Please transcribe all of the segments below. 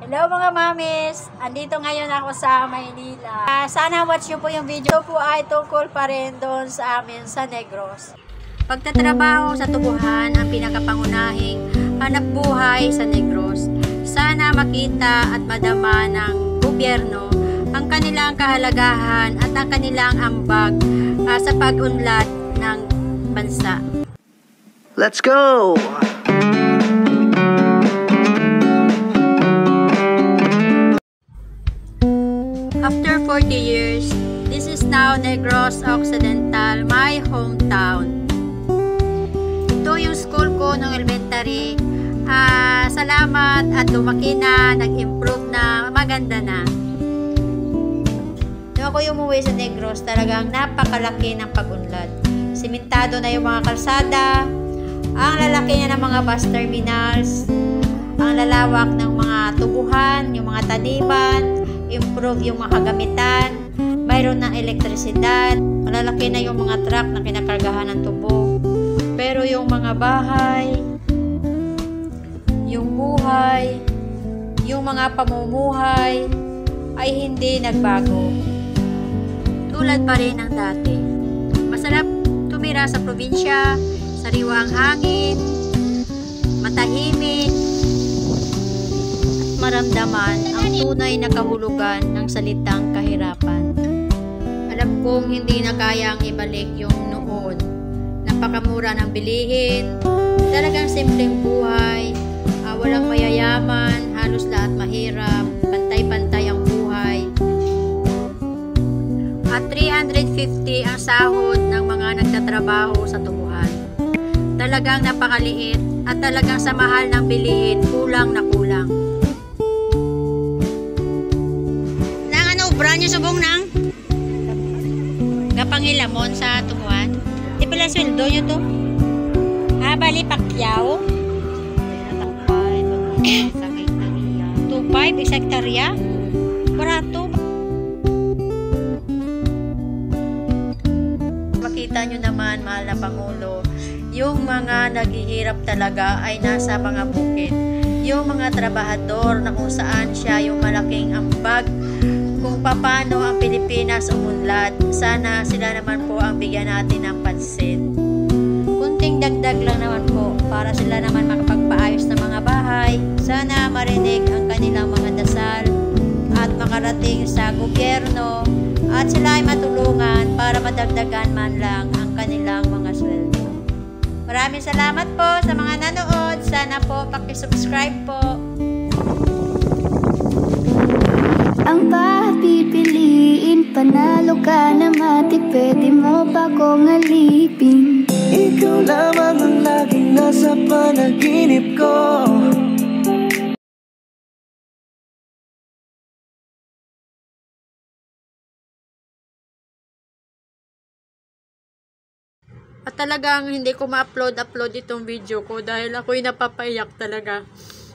Hello mga mamis! Andito ngayon ako sa Maynila. Sana watch nyo po yung video po ay tungkol pa rin doon sa amin sa Negros. Pagtatrabaho sa tubuhan ang pinakapangunahing hanap buhay sa Negros. Sana makita at madama ng gobyerno ang kanilang kahalagahan at ang kanilang ambag sa pag-unlad ng bansa. Let's go! After 40 years, this is now Negros Occidental, my hometown. Ito yung school ko ng elementary. Salamat at lumaki na, nag-improve na, maganda na. Nung ako yung umuwi sa Negros, talagang napakalaki ng pag-unlad. Simentado na yung mga kalsada, ang lalaki niya ng mga bus terminals, ang lalawak ng mga tubuhan, yung mga taniman, improve yung mga kagamitan, mayroon ng elektrisidad, malalaki na yung mga truck na kinakargahan ng tubo. Pero yung mga bahay, yung buhay, yung mga pamumuhay ay hindi nagbago. Tulad pa rin ng dati. Masarap tumira sa probinsya, sariwa ang hangin, matahimik, maramdaman ang tunay na kahulugan ng salitang kahirapan. Alam kong hindi na kayang ibalik yung noon. Napakamura ng bilihin, talagang simpleng buhay, walang mayayaman, halos lahat mahirap, pantay-pantay ang buhay. At 350 ang sahod ng mga nagtatrabaho sa tubuhan. Talagang napakaliit at talagang sa mahal ng bilihin, kulang na kulang. Brand yung subong ng Kapangilamon sa tubuhan. Di pala sweldo nyo to. Bali Pacquiao. 2.5 hektarya. Barato. Makita nyo naman, mahal na Pangulo, yung mga naghihirap talaga ay nasa mga bukid. Yung mga trabahador na kung saan siya yung malaking ambag kung paano ang Pilipinas umunlad. Sana sila naman po ang bigyan natin ng pansin. Kunting dagdag lang naman po para sila naman makapagpaayos ng mga bahay. Sana marinig ang kanilang mga dasal at makarating sa gobyerno at sila ay matulungan para madagdagan man lang ang kanilang mga sweldo. Maraming salamat po sa mga nanood. Sana po pakisubscribe po. Ang pipiliin, panalo ka na mati, pwede mo pa kong alipin. Ikaw lamang ang laging nasa panaginip ko. At talagang hindi ko ma-upload itong video ko dahil ako'y napapaiyak talaga.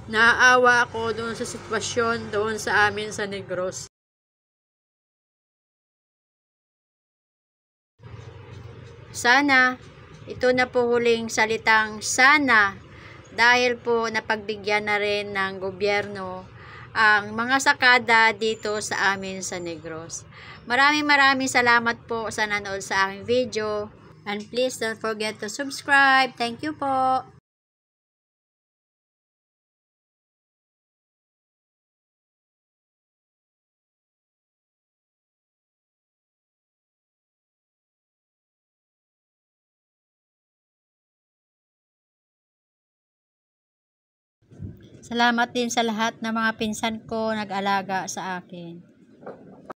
Naaawa ako doon sa sitwasyon doon sa amin sa Negros. Sana, ito na po huling salitang sana dahil po napagbigyan na rin ng gobyerno ang mga sakada dito sa amin sa Negros. Maraming salamat po sa nanood sa aking video. And please don't forget to subscribe. Thank you po. Salamat din sa lahat ng mga pinsan ko nag-alaga sa akin.